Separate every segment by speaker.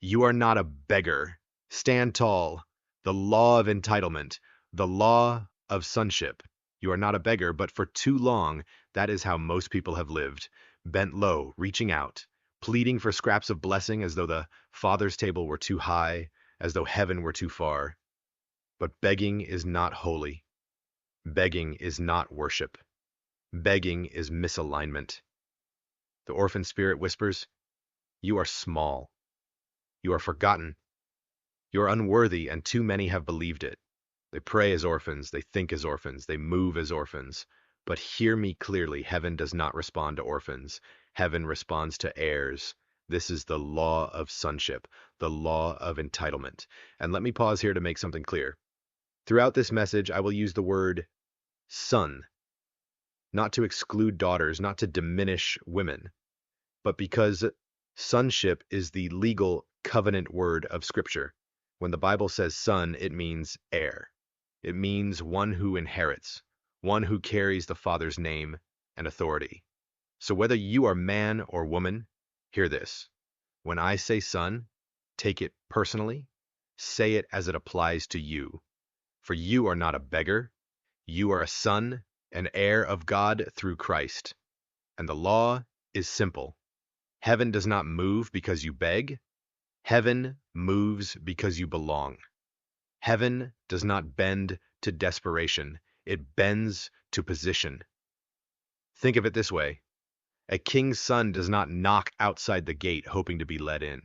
Speaker 1: You are not a beggar. Stand tall. The law of entitlement, the law of sonship. You are not a beggar, but for too long, that is how most people have lived. Bent low, reaching out, pleading for scraps of blessing as though the Father's table were too high, as though heaven were too far. But begging is not holy. Begging is not worship. Begging is misalignment. The orphan spirit whispers, "You are small. You are forgotten. You are unworthy, and too many have believed it. They pray as orphans, they think as orphans, they move as orphans. But hear me clearly, heaven does not respond to orphans. Heaven responds to heirs. This is the law of sonship, the law of entitlement." And let me pause here to make something clear. Throughout this message, I will use the word son, not to exclude daughters, not to diminish women, but because sonship is the legal covenant word of Scripture. When the Bible says son, it means heir. It means one who inherits, one who carries the Father's name and authority. So whether you are man or woman, hear this. When I say son, take it personally. Say it as it applies to you. For you are not a beggar. You are a son, an heir of God through Christ. And the law is simple. Heaven does not move because you beg. Heaven moves because you belong. Heaven does not bend to desperation. It bends to position. Think of it this way. A king's son does not knock outside the gate hoping to be let in.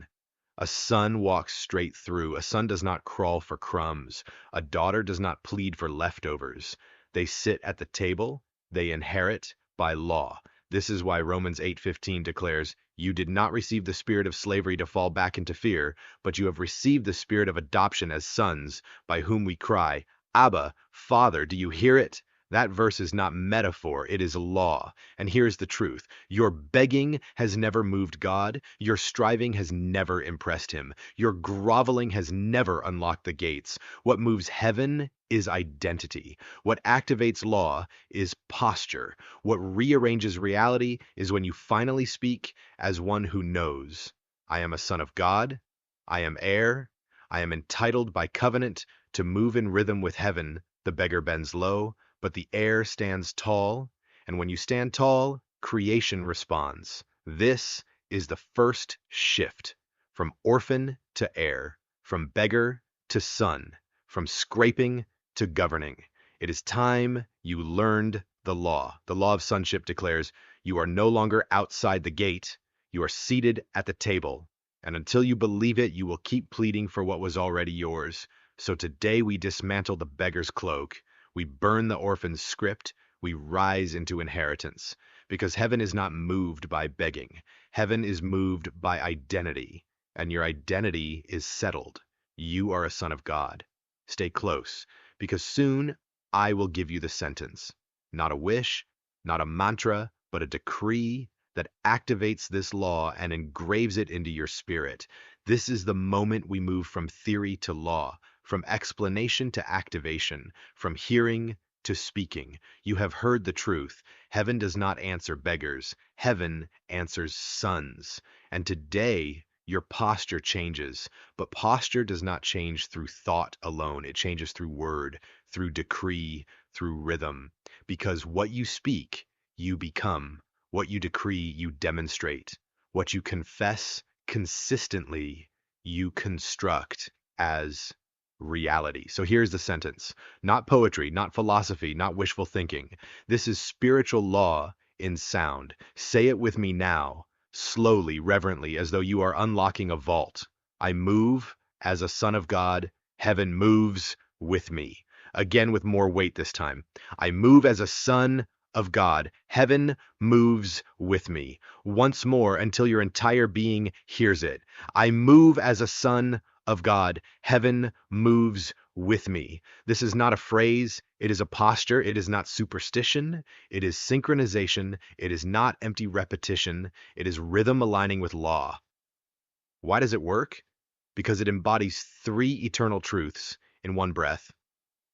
Speaker 1: A son walks straight through. A son does not crawl for crumbs. A daughter does not plead for leftovers. They sit at the table. They inherit by law. This is why Romans 8:15 declares, "You did not receive the spirit of slavery to fall back into fear, but you have received the spirit of adoption as sons, by whom we cry, Abba, Father." Do you hear it? That verse is not metaphor, it is law. And here's the truth. Your begging has never moved God. Your striving has never impressed him. Your groveling has never unlocked the gates. What moves heaven is identity. What activates law is posture. What rearranges reality is when you finally speak as one who knows. I am a son of God. I am heir. I am entitled by covenant to move in rhythm with heaven. The beggar bends low, but the heir stands tall. And when you stand tall, creation responds. This is the first shift from orphan to heir, from beggar to son, from scraping to governing. It is time you learned the law. The law of sonship declares you are no longer outside the gate, you are seated at the table. And until you believe it, you will keep pleading for what was already yours. So today we dismantle the beggar's cloak. We burn the orphan's script. We rise into inheritance. Because heaven is not moved by begging. Heaven is moved by identity. And your identity is settled. You are a son of God. Stay close, because soon I will give you the sentence. Not a wish, not a mantra, but a decree that activates this law and engraves it into your spirit. This is the moment we move from theory to law, from explanation to activation, from hearing to speaking. You have heard the truth. Heaven does not answer beggars. Heaven answers sons. And today, your posture changes. But posture does not change through thought alone. It changes through word, through decree, through rhythm. Because what you speak, you become. What you decree, you demonstrate. What you confess consistently, you construct as reality. So here's the sentence. Not poetry, not philosophy, not wishful thinking. This is spiritual law in sound. Say it with me now, slowly, reverently, as though you are unlocking a vault. I move as a son of God. Heaven moves with me. Again with more weight this time. I move as a son of God. Heaven moves with me. Once more until your entire being hears it. I move as a son of God. Heaven moves with me. This is not a phrase. It is a posture. It is not superstition. It is synchronization. It is not empty repetition. It is rhythm aligning with law. Why does it work? Because it embodies three eternal truths in one breath.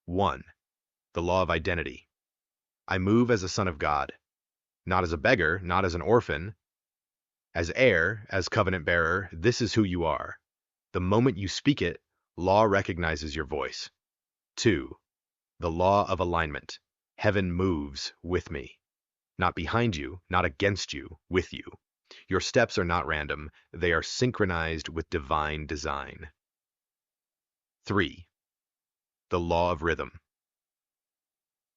Speaker 1: One, the law of identity. I move as a son of God, not as a beggar, not as an orphan, as heir, as covenant bearer. This is who you are. The moment you speak it, law recognizes your voice. 2. The law of alignment. Heaven moves with me. Not behind you, not against you, with you. Your steps are not random, they are synchronized with divine design. 3. The law of rhythm.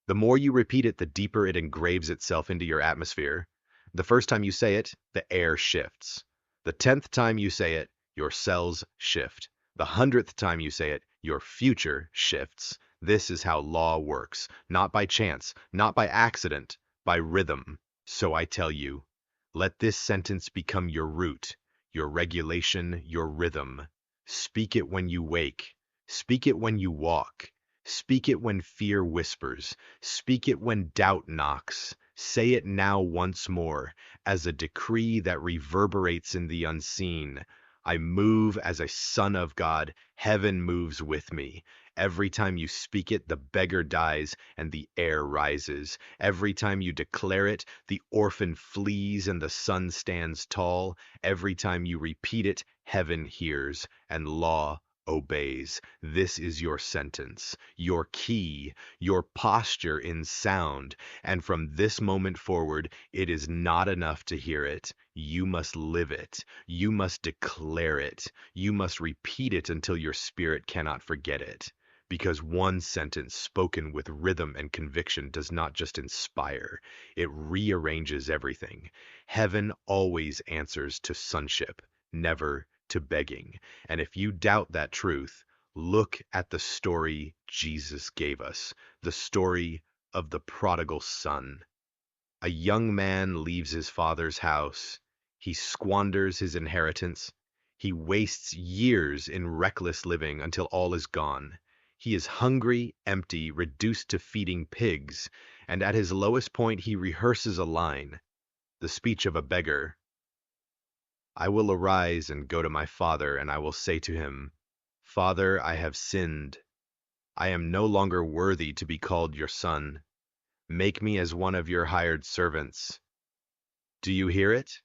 Speaker 1: The more you repeat it, the deeper it engraves itself into your atmosphere. The first time you say it, the air shifts. The 10th time you say it, your cells shift. The 100th time you say it, your future shifts. This is how law works, not by chance, not by accident, by rhythm. So I tell you, let this sentence become your root, your regulation, your rhythm. Speak it when you wake. Speak it when you walk. Speak it when fear whispers. Speak it when doubt knocks. Say it now once more, as a decree that reverberates in the unseen. I move as a son of God. Heaven moves with me. Every time you speak it, the beggar dies and the air rises. Every time you declare it, the orphan flees and the son stands tall. Every time you repeat it, heaven hears and law obeys. This is your sentence, your key, your posture in sound. And from this moment forward, it is not enough to hear it. You must live it. You must declare it. You must repeat it until your spirit cannot forget it. Because one sentence spoken with rhythm and conviction does not just inspire, it rearranges everything. Heaven always answers to sonship, never to begging. And if you doubt that truth, look at the story Jesus gave us, the story of the prodigal son. A young man leaves his father's house. He squanders his inheritance. He wastes years in reckless living until all is gone. He is hungry, empty, reduced to feeding pigs, and at his lowest point he rehearses a line, the speech of a beggar. I will arise and go to my father, and I will say to him, Father, I have sinned. I am no longer worthy to be called your son. Make me as one of your hired servants. Do you hear it?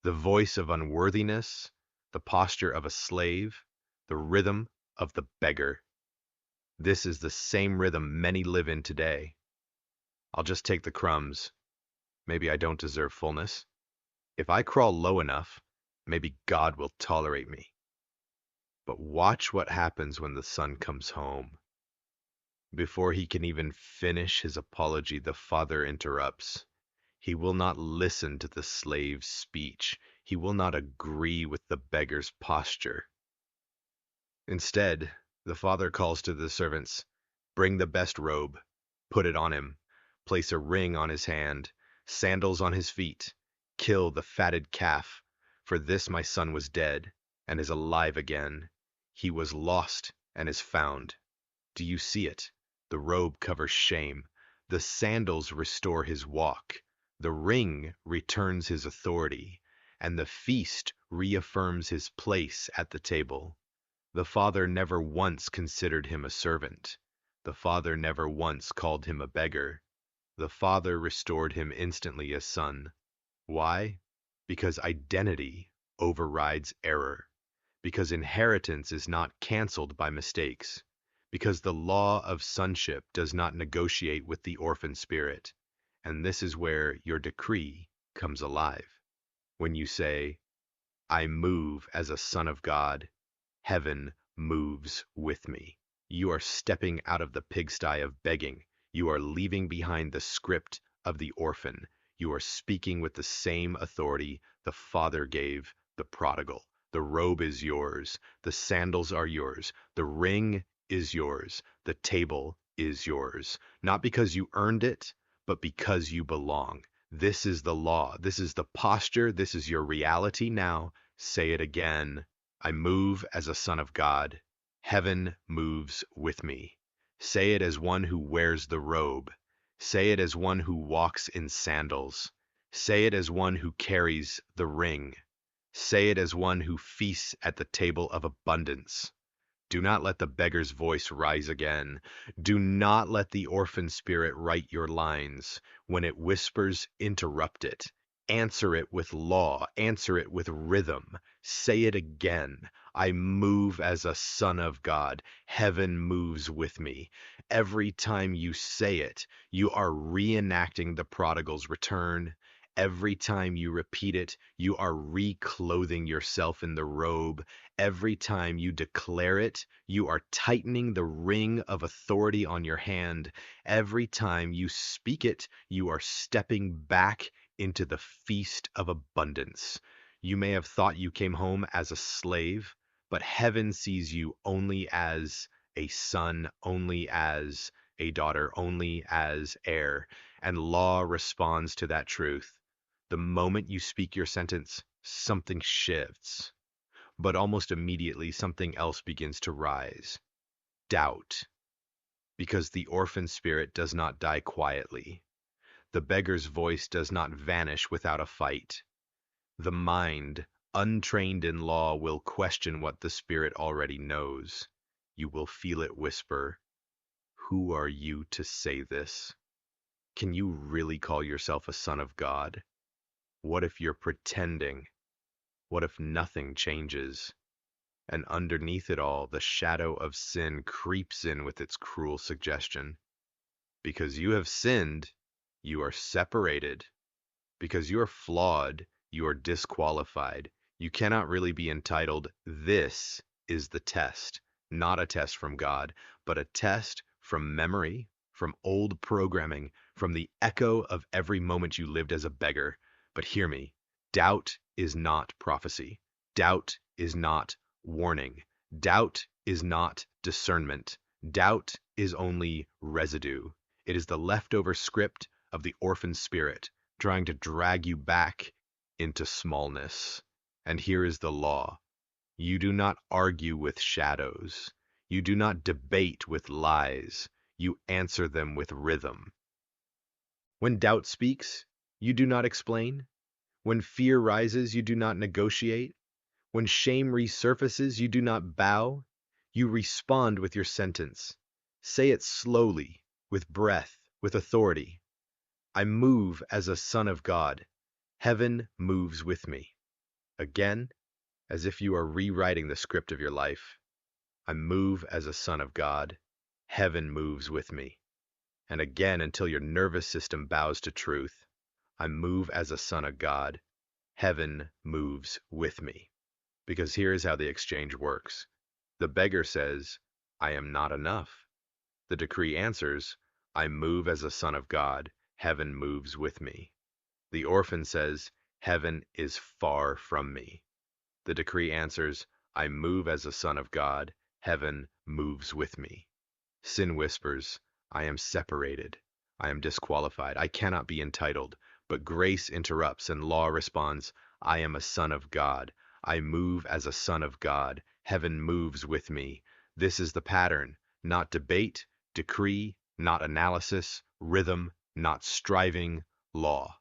Speaker 1: The voice of unworthiness, the posture of a slave, the rhythm of the beggar. This is the same rhythm many live in today. I'll just take the crumbs. Maybe I don't deserve fullness. If I crawl low enough, maybe God will tolerate me. But watch what happens when the son comes home. Before he can even finish his apology, the father interrupts. He will not listen to the slave's speech. He will not agree with the beggar's posture. Instead, the father calls to the servants, Bring the best robe, put it on him, place a ring on his hand, sandals on his feet, kill the fatted calf, for this my son was dead and is alive again. He was lost and is found. Do you see it? The robe covers shame. The sandals restore his walk. The ring returns his authority. And the feast reaffirms his place at the table. The father never once considered him a servant. The father never once called him a beggar. The father restored him instantly as son. Why? Because identity overrides error. Because inheritance is not canceled by mistakes. Because the law of sonship does not negotiate with the orphan spirit. And this is where your decree comes alive. When you say, I move as a son of God, heaven moves with me. You are stepping out of the pigsty of begging. You are leaving behind the script of the orphan. You are speaking with the same authority the Father gave the prodigal. The robe is yours. The sandals are yours. The ring is yours. The table is yours. Not because you earned it, but because you belong. This is the law. This is the posture. This is your reality now. Say it again. I move as a son of God. Heaven moves with me. Say it as one who wears the robe. Say it as one who walks in sandals. Say it as one who carries the ring. Say it as one who feasts at the table of abundance. Do not let the beggar's voice rise again. Do not let the orphan spirit write your lines. When it whispers, interrupt it. Answer it with law. Answer it with rhythm. Say it again. I move as a son of God. Heaven moves with me. Every time you say it, you are reenacting the prodigal's return. Every time you repeat it, you are reclothing yourself in the robe. Every time you declare it, you are tightening the ring of authority on your hand. Every time you speak it, you are stepping back into the feast of abundance. You may have thought you came home as a slave, but heaven sees you only as a son, only as a daughter, only as heir. And law responds to that truth. The moment you speak your sentence, something shifts. But almost immediately, something else begins to rise. Doubt. Because the orphan spirit does not die quietly. The beggar's voice does not vanish without a fight. The mind, untrained in law, will question what the Spirit already knows. You will feel it whisper, "Who are you to say this? Can you really call yourself a son of God? What if you're pretending? What if nothing changes?" And underneath it all, the shadow of sin creeps in with its cruel suggestion. Because you have sinned, you are separated. Because you are flawed, you are disqualified. You cannot really be entitled. This is the test, not a test from God, but a test from memory, from old programming, from the echo of every moment you lived as a beggar. But hear me, doubt is not prophecy. Doubt is not warning. Doubt is not discernment. Doubt is only residue. It is the leftover script of the orphan spirit, trying to drag you back into smallness. And here is the law. You do not argue with shadows. You do not debate with lies. You answer them with rhythm. When doubt speaks, you do not explain. When fear rises, you do not negotiate. When shame resurfaces, you do not bow. You respond with your sentence. Say it slowly, with breath, with authority. I move as a son of God. Heaven moves with me. Again, as if you are rewriting the script of your life. I move as a son of God. Heaven moves with me. And again, until your nervous system bows to truth. I move as a son of God. Heaven moves with me. Because here is how the exchange works. The beggar says, I am not enough. The decree answers, I move as a son of God. Heaven moves with me. The orphan says, heaven is far from me. The decree answers, I move as a son of God. Heaven moves with me. Sin whispers, I am separated. I am disqualified. I cannot be entitled. But grace interrupts and law responds, I am a son of God. I move as a son of God. Heaven moves with me. This is the pattern, not debate, decree, not analysis, rhythm, not striving, law.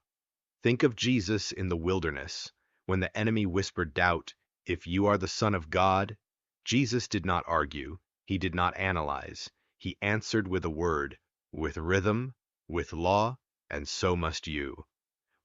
Speaker 1: Think of Jesus in the wilderness. When the enemy whispered doubt, if you are the Son of God, Jesus did not argue. He did not analyze. He answered with a word, with rhythm, with law, and so must you.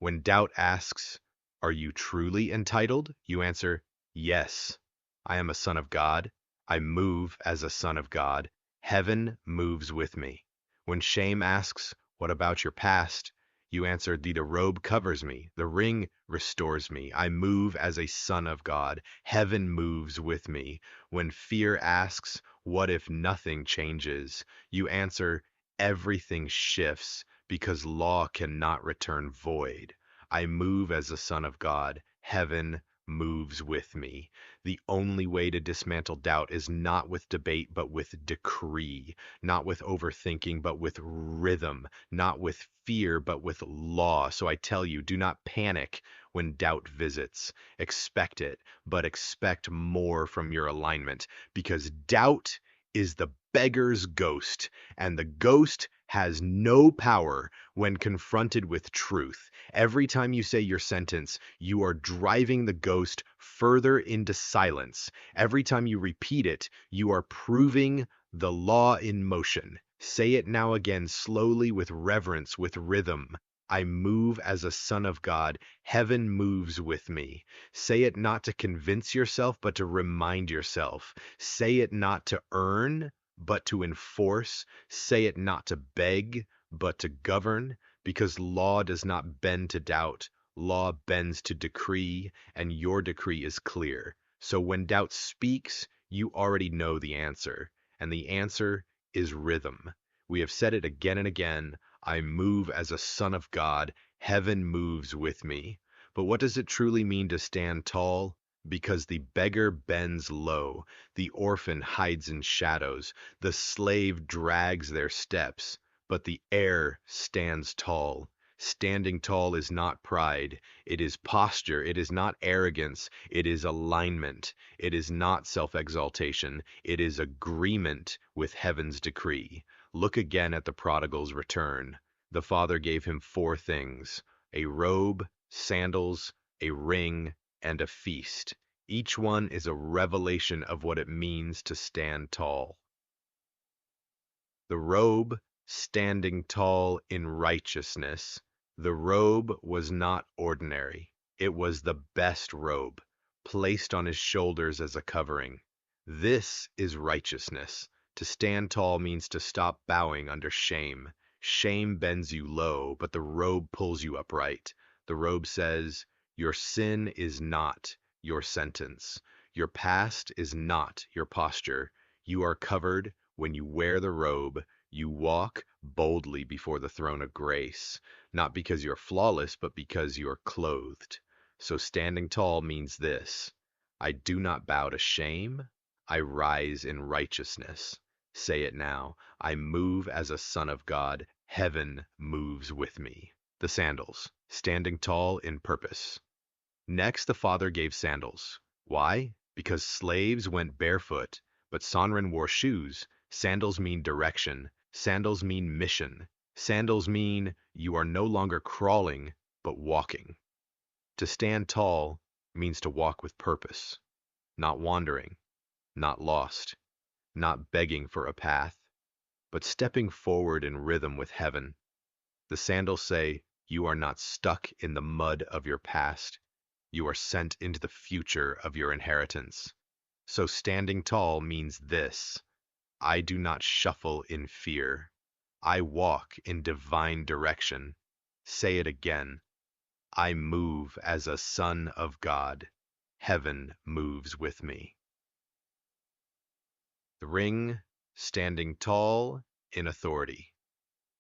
Speaker 1: When doubt asks, are you truly entitled? You answer, yes, I am a son of God. I move as a son of God. Heaven moves with me. When shame asks, what about your past? You answer, the robe covers me. The ring restores me. I move as a son of God. Heaven moves with me. When fear asks, what if nothing changes? You answer, everything shifts because law cannot return void. I move as a son of God. Heaven moves with me. The only way to dismantle doubt is not with debate, but with decree, not with overthinking, but with rhythm, not with fear, but with law. So I tell you, do not panic when doubt visits. Expect it, but expect more from your alignment, because doubt is the beggar's ghost, and the ghost has no power when confronted with truth. Every time you say your sentence, you are driving the ghost further into silence. Every time you repeat it, you are proving the law in motion. Say it now again, slowly, with reverence, with rhythm. I move as a son of God. Heaven moves with me. Say it not to convince yourself, but to remind yourself. Say it not to earn, but to enforce. Say it not to beg, but to govern, because law does not bend to doubt. Law bends to decree, and your decree is clear. So when doubt speaks, you already know the answer, and the answer is rhythm. We have said it again and again. I move as a son of God. Heaven moves with me. But what does it truly mean to stand tall? Because the beggar bends low, the orphan hides in shadows, the slave drags their steps, but the heir stands tall. Standing tall is not pride, it is posture, it is not arrogance, it is alignment, it is not self-exaltation, it is agreement with heaven's decree. Look again at the prodigal's return. The father gave him four things: a robe, sandals, a ring, and a feast. Each one is a revelation of what it means to stand tall. The robe, standing tall in righteousness. The robe was not ordinary. It was the best robe, placed on his shoulders as a covering. This is righteousness. To stand tall means to stop bowing under shame. Shame bends you low, but the robe pulls you upright. The robe says, your sin is not your sentence. Your past is not your posture. You are covered. When you wear the robe, you walk boldly before the throne of grace, not because you're flawless, but because you're clothed. So standing tall means this: I do not bow to shame, I rise in righteousness. Say it now: I move as a son of God, heaven moves with me. The sandals, standing tall in purpose. Next, the father gave sandals. Why? Because slaves went barefoot, but Sonrin wore shoes. Sandals mean direction. Sandals mean mission. Sandals mean you are no longer crawling, but walking. To stand tall means to walk with purpose, not wandering, not lost, not begging for a path, but stepping forward in rhythm with heaven. The sandals say, you are not stuck in the mud of your past. You are sent into the future of your inheritance. So standing tall means this: I do not shuffle in fear. I walk in divine direction. Say it again: I move as a son of God. Heaven moves with me. The ring, standing tall in authority.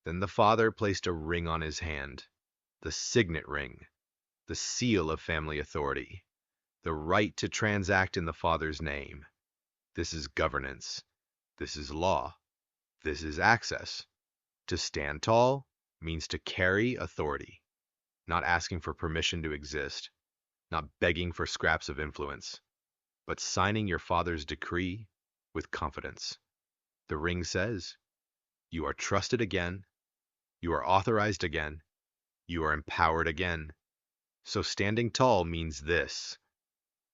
Speaker 1: Then the father placed a ring on his hand, the signet ring, the seal of family authority, the right to transact in the father's name. This is governance. This is law. This is access. To stand tall means to carry authority, not asking for permission to exist, not begging for scraps of influence, but signing your father's decree with confidence. The ring says, you are trusted again, you are authorized again, you are empowered again. So standing tall means this: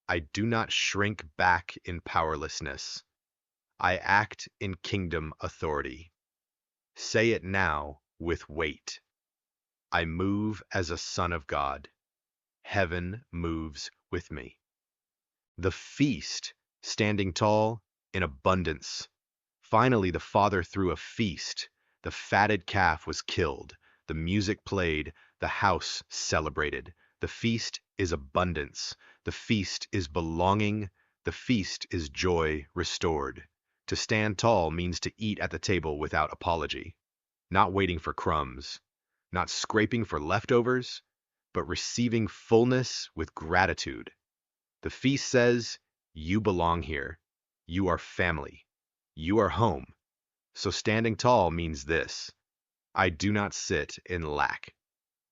Speaker 1: I do not shrink back in powerlessness. I act in kingdom authority. Say it now with weight: I move as a son of God. Heaven moves with me. The feast, standing tall in abundance. Finally, the father threw a feast. The fatted calf was killed. The music played. The house celebrated. The feast is abundance. The feast is belonging. The feast is joy restored. To stand tall means to eat at the table without apology, not waiting for crumbs, not scraping for leftovers, but receiving fullness with gratitude. The feast says, you belong here. You are family. You are home. So standing tall means this: I do not sit in lack.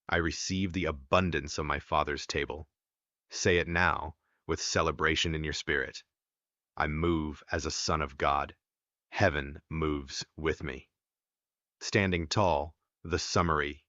Speaker 1: I receive the abundance of my Father's table. Say it now with celebration in your spirit: I move as a son of God. Heaven moves with me. Standing tall, the summary.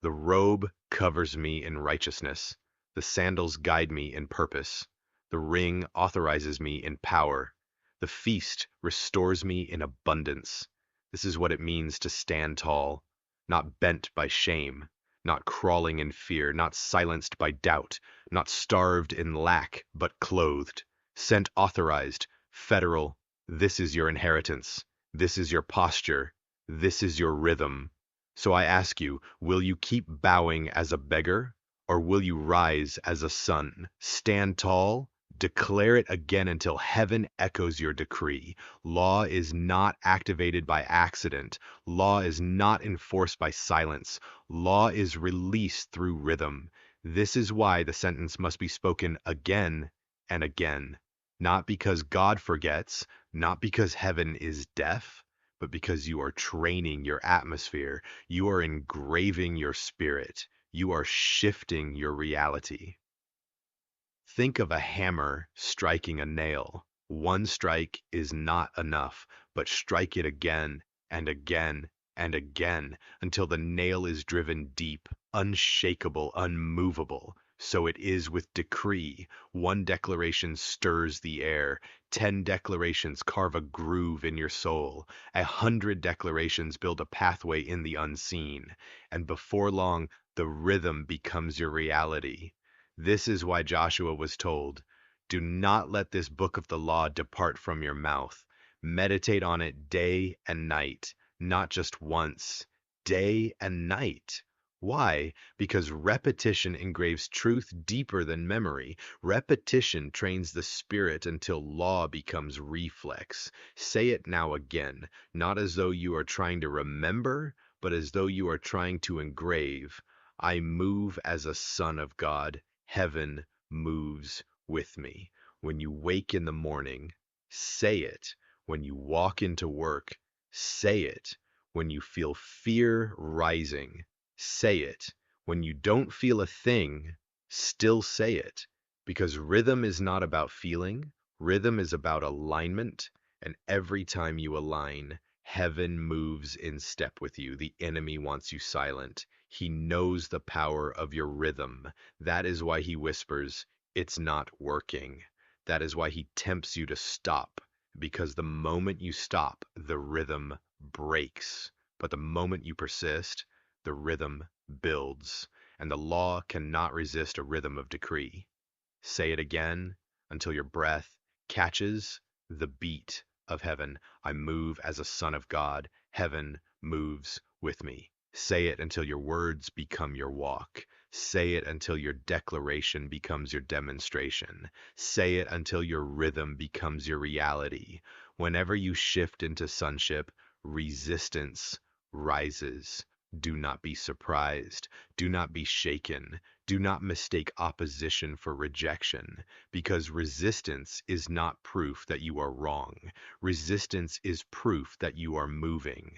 Speaker 1: The robe covers me in righteousness. The sandals guide me in purpose. The ring authorizes me in power. The feast restores me in abundance. This is what it means to stand tall, not bent by shame, not crawling in fear, not silenced by doubt, not starved in lack, but clothed, sent authorized, federal. This is your inheritance. This is your posture. This is your rhythm. So I ask you, will you keep bowing as a beggar, or will you rise as a son? Stand tall, declare it again until heaven echoes your decree. Law is not activated by accident. Law is not enforced by silence. Law is released through rhythm. This is why the sentence must be spoken again and again. Not because God forgets, not because heaven is deaf, but because you are training your atmosphere. You are engraving your spirit. You are shifting your reality. Think of a hammer striking a nail. One strike is not enough, but strike it again and again and again until the nail is driven deep, unshakable, unmovable. So it is with decree. One declaration stirs the air. 10 declarations carve a groove in your soul. 100 declarations build a pathway in the unseen. And before long, the rhythm becomes your reality. This is why Joshua was told, do not let this book of the law depart from your mouth. Meditate on it day and night, not just once, day and night. Why? Because repetition engraves truth deeper than memory. Repetition trains the spirit until law becomes reflex. Say it now again, not as though you are trying to remember, but as though you are trying to engrave. I move as a son of God. Heaven moves with me. When you wake in the morning, say it. When you walk into work, say it. When you feel fear rising, say it. When you don't feel a thing, still say it. Because rhythm is not about feeling, rhythm is about alignment. And every time you align, heaven moves in step with you. The enemy wants you silent. He knows the power of your rhythm. That is why he whispers, it's not working. That is why he tempts you to stop, because the moment you stop, the rhythm breaks. But the moment you persist, the rhythm builds. And the law cannot resist a rhythm of decree. Say it again until your breath catches the beat of heaven. I move as a son of God. Heaven moves with me. Say it until your words become your walk. Say it until your declaration becomes your demonstration. Say it until your rhythm becomes your reality. Whenever you shift into sonship, resistance rises. Do not be surprised. Do not be shaken. Do not mistake opposition for rejection, because resistance is not proof that you are wrong. Resistance is proof that you are moving.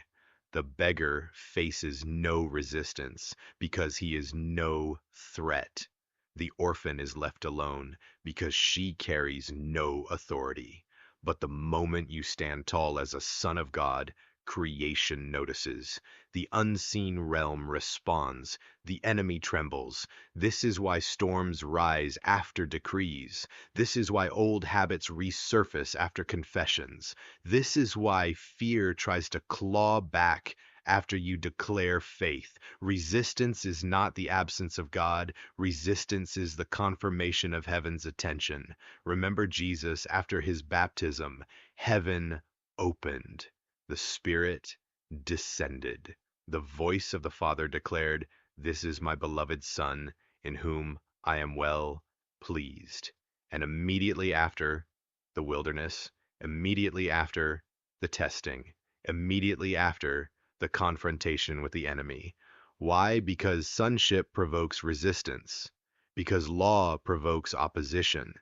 Speaker 1: The beggar faces no resistance because he is no threat. The orphan is left alone because she carries no authority. But the moment you stand tall as a son of God, creation notices. The unseen realm responds. The enemy trembles. This is why storms rise after decrees. This is why old habits resurface after confessions. This is why fear tries to claw back after you declare faith. Resistance is not the absence of God. Resistance is the confirmation of heaven's attention. Remember Jesus after his baptism. Heaven opened. The Spirit descended. The voice of the Father declared, this is my beloved Son, in whom I am well pleased. And immediately after the wilderness, immediately after the testing, immediately after the confrontation with the enemy. Why? Because sonship provokes resistance, because law provokes opposition,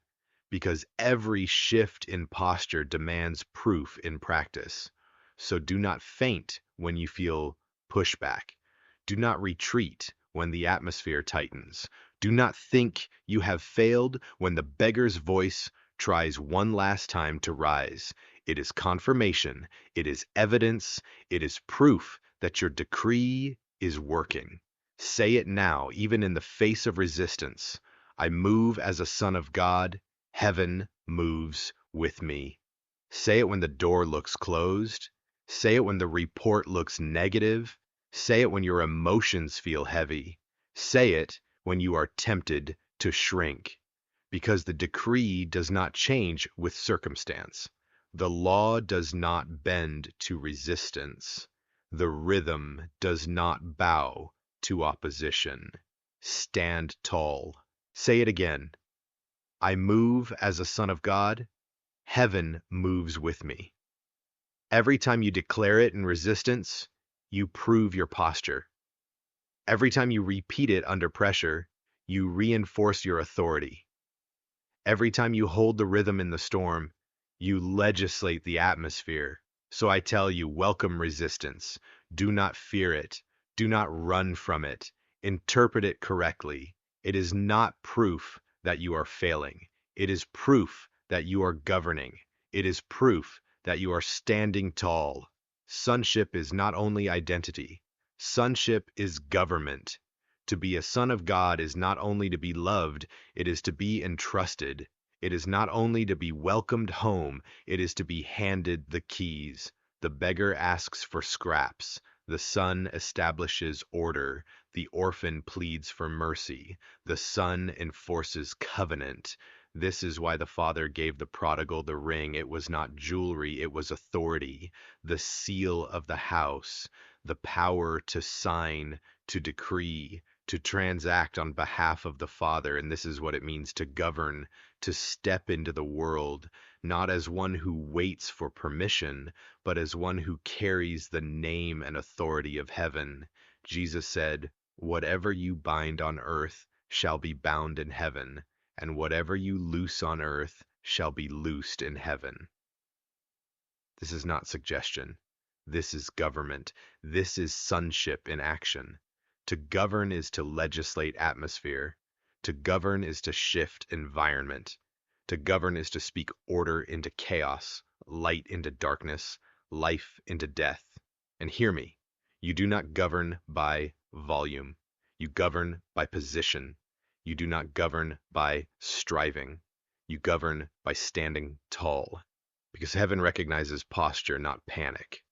Speaker 1: because every shift in posture demands proof in practice. So do not faint when you feel pushback. Do not retreat when the atmosphere tightens. Do not think you have failed when the beggar's voice tries one last time to rise. It is confirmation, it is evidence, it is proof that your decree is working. Say it now, even in the face of resistance. I move as a son of God. Heaven moves with me. Say it when the door looks closed. Say it when the report looks negative. Say it when your emotions feel heavy. Say it when you are tempted to shrink, because the decree does not change with circumstance. The law does not bend to resistance. The rhythm does not bow to opposition. Stand tall. Say it again. I move as a son of God. Heaven moves with me. Every time you declare it in resistance, you prove your posture. Every time you repeat it under pressure, you reinforce your authority. Every time you hold the rhythm in the storm, you legislate the atmosphere. So I tell you, welcome resistance. Do not fear it. Do not run from it. Interpret it correctly. It is not proof that you are failing. It is proof that you are governing. It is proof that you are standing tall. Sonship is not only identity. Sonship is government. To be a son of God is not only to be loved, it is to be entrusted. It is not only to be welcomed home, it is to be handed the keys. The beggar asks for scraps. The son establishes order. The orphan pleads for mercy. The son enforces covenant. This is why the father gave the prodigal the ring. It was not jewelry, it was authority, the seal of the house, the power to sign, to decree, to transact on behalf of the Father. And this is what it means to govern, to step into the world, not as one who waits for permission, but as one who carries the name and authority of heaven. Jesus said, "Whatever you bind on earth shall be bound in heaven, and whatever you loose on earth shall be loosed in heaven." This is not suggestion. This is government. This is sonship in action. To govern is to legislate atmosphere. To govern is to shift environment. To govern is to speak order into chaos, light into darkness, life into death. And hear me, you do not govern by volume. You govern by position. You do not govern by striving. You govern by standing tall. Because heaven recognizes posture, not panic.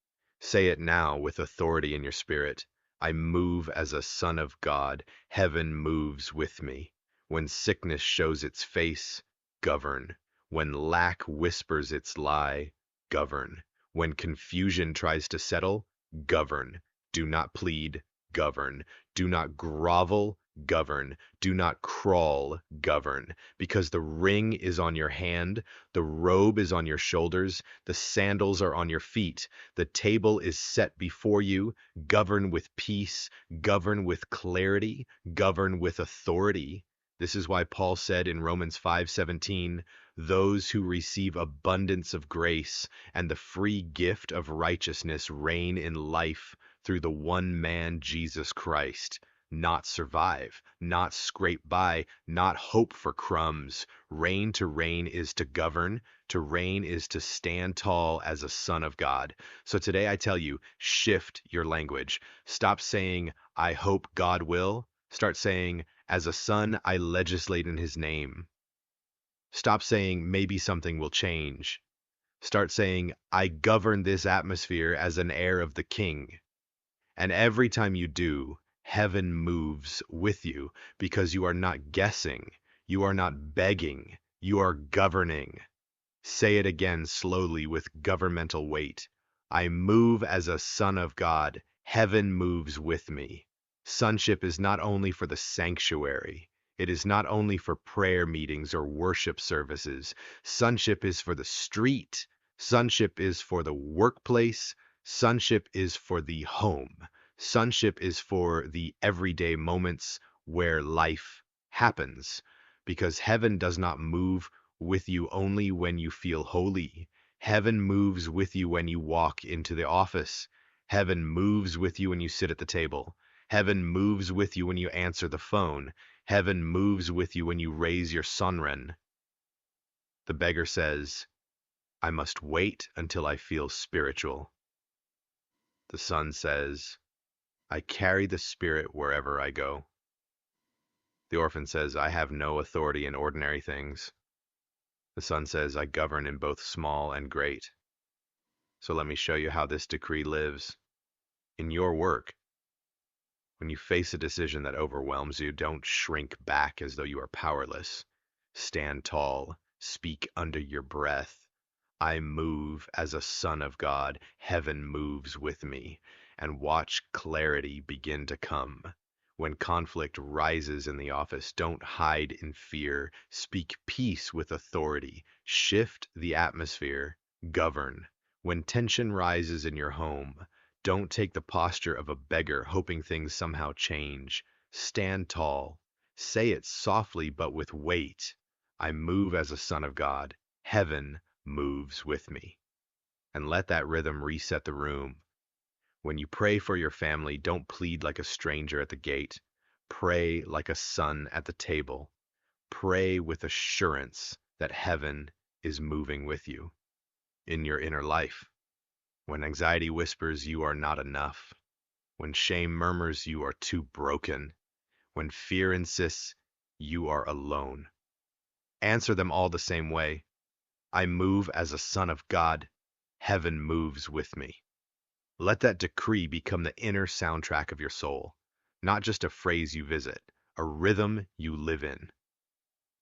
Speaker 1: Say it now with authority in your spirit. I move as a son of God. Heaven moves with me. When sickness shows its face, govern. When lack whispers its lie, govern. When confusion tries to settle, govern. Do not plead, govern. Do not grovel, govern. Do not crawl, govern. Because the ring is on your hand, the robe is on your shoulders, the sandals are on your feet, the table is set before you. Govern with peace, govern with clarity, govern with authority. This is why Paul said in Romans 5:17, "Those who receive abundance of grace and the free gift of righteousness reign in life through the one man, Jesus Christ." Not survive, not scrape by, not hope for crumbs. Reign to reign is to govern. To reign is to stand tall as a son of God. So today I tell you, shift your language. Stop saying, "I hope God will." Start saying, "As a son, I legislate in his name." Stop saying, "Maybe something will change." Start saying, "I govern this atmosphere as an heir of the king." And every time you do, heaven moves with you because you are not guessing, you are not begging, you are governing. Say it again slowly with governmental weight. I move as a son of God. Heaven moves with me. Sonship is not only for the sanctuary. It is not only for prayer meetings or worship services. Sonship is for the street. Sonship is for the workplace. Sonship is for the home. Sonship is for the everyday moments where life happens. Because heaven does not move with you only when you feel holy. Heaven moves with you when you walk into the office. Heaven moves with you when you sit at the table. Heaven moves with you when you answer the phone. Heaven moves with you when you raise your sunren. The beggar says, "I must wait until I feel spiritual." The son says, "I carry the Spirit wherever I go." The orphan says, "I have no authority in ordinary things." The son says, "I govern in both small and great." So let me show you how this decree lives in your work. When you face a decision that overwhelms you, don't shrink back as though you are powerless. Stand tall, speak under your breath. I move as a son of God. Heaven moves with me. And watch clarity begin to come. When conflict rises in the office, don't hide in fear. Speak peace with authority. Shift the atmosphere. Govern. When tension rises in your home, don't take the posture of a beggar hoping things somehow change. Stand tall. Say it softly but with weight. I move as a son of God. Heaven moves with me. And let that rhythm reset the room. When you pray for your family, don't plead like a stranger at the gate. Pray like a son at the table. Pray with assurance that heaven is moving with you in your inner life. When anxiety whispers you are not enough, when shame murmurs you are too broken, when fear insists you are alone, answer them all the same way. I move as a son of God. Heaven moves with me. Let that decree become the inner soundtrack of your soul, not just a phrase you visit, a rhythm you live in.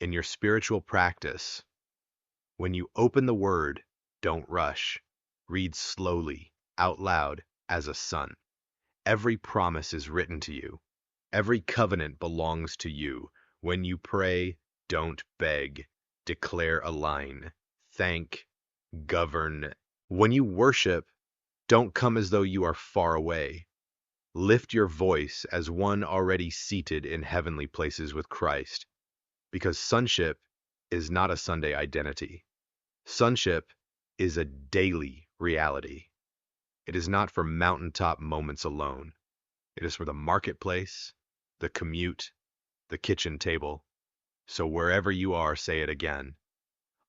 Speaker 1: In your spiritual practice, when you open the word, don't rush. Read slowly, out loud, as a son. Every promise is written to you. Every covenant belongs to you. When you pray, don't beg. Declare a line. Thank, govern. When you worship, don't come as though you are far away. Lift your voice as one already seated in heavenly places with Christ. Because sonship is not a Sunday identity. Sonship is a daily reality. It is not for mountaintop moments alone. It is for the marketplace, the commute, the kitchen table. So wherever you are, say it again.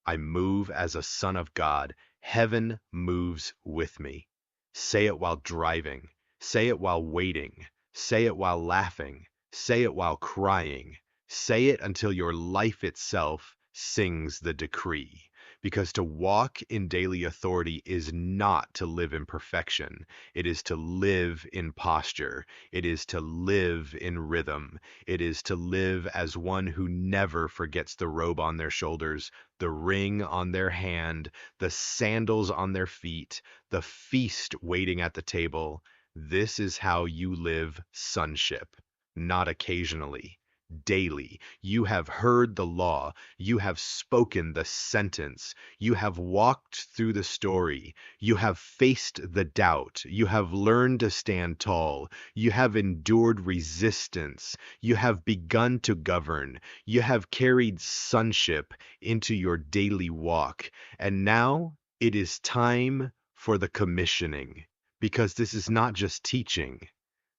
Speaker 1: I move as a son of God. Heaven moves with me. Say it while driving. Say it while waiting. Say it while laughing. Say it while crying. Say it until your life itself sings the decree. Because to walk in daily authority is not to live in perfection. It is to live in posture. It is to live in rhythm. It is to live as one who never forgets the robe on their shoulders, the ring on their hand, the sandals on their feet, the feast waiting at the table. This is how you live sonship, not occasionally, daily. You have heard the law. You have spoken the sentence. You have walked through the story. You have faced the doubt. You have learned to stand tall. You have endured resistance. You have begun to govern. You have carried sonship into your daily walk. And now it is time for the commissioning, because this is not just teaching.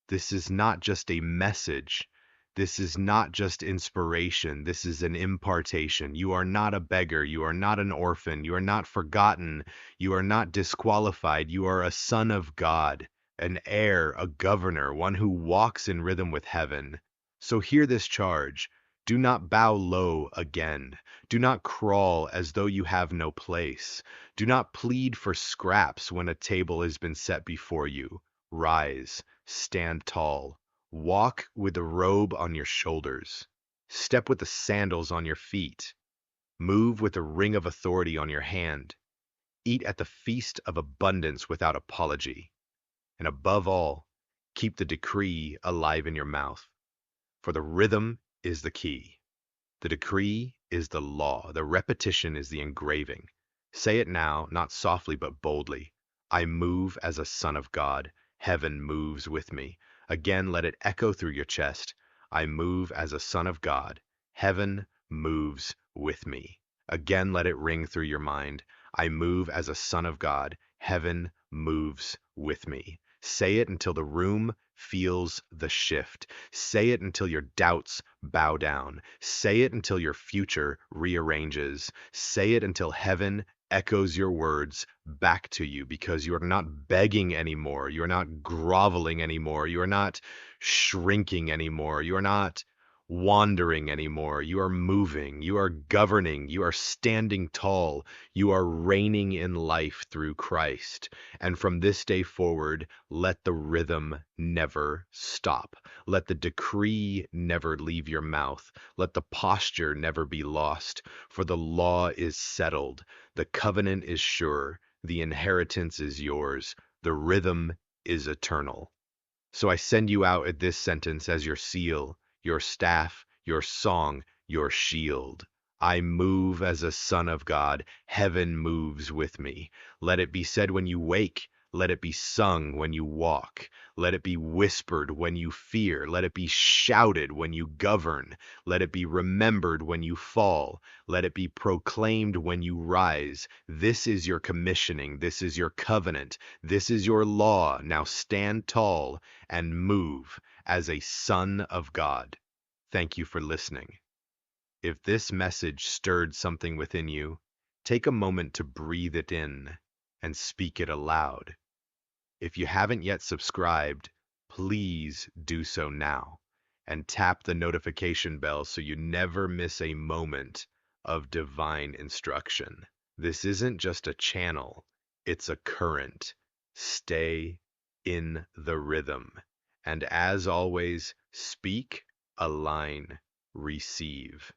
Speaker 1: This is not just a message. This is not just inspiration. This is an impartation. You are not a beggar. You are not an orphan. You are not forgotten. You are not disqualified. You are a son of God, an heir, a governor, one who walks in rhythm with heaven. So hear this charge. Do not bow low again. Do not crawl as though you have no place. Do not plead for scraps when a table has been set before you. Rise, stand tall, walk with the robe on your shoulders, step with the sandals on your feet, move with the ring of authority on your hand, eat at the feast of abundance without apology, and above all, keep the decree alive in your mouth, for the rhythm is the key. The decree is the law, the repetition is the engraving. Say it now, not softly but boldly. I move as a son of God. Heaven moves with me. Again, let it echo through your chest. I move as a son of God. Heaven moves with me. Again, let it ring through your mind. I move as a son of God. Heaven moves with me. Say it until the room feels the shift. Say it until your doubts bow down. Say it until your future rearranges. Say it until heaven echoes your words back to you, because you are not begging anymore. You are not groveling anymore. You are not shrinking anymore. You are not wandering anymore. You are moving. You are governing. You are standing tall. You are reigning in life through Christ. And from this day forward, let the rhythm never stop. Let the decree never leave your mouth. Let the posture never be lost. For the law is settled. The covenant is sure. The inheritance is yours. The rhythm is eternal. So I send you out at this sentence as your seal, your staff, your song, your shield. I move as a son of God. Heaven moves with me. Let it be said when you wake. Let it be sung when you walk. Let it be whispered when you fear. Let it be shouted when you govern. Let it be remembered when you fall. Let it be proclaimed when you rise. This is your commissioning. This is your covenant. This is your law. Now stand tall and move as a son of God. Thank you for listening. If this message stirred something within you, take a moment to breathe it in and speak it aloud. If you haven't yet subscribed, please do so now and tap the notification bell so you never miss a moment of divine instruction. This isn't just a channel, it's a current. Stay in the rhythm. And as always, speak, align, receive.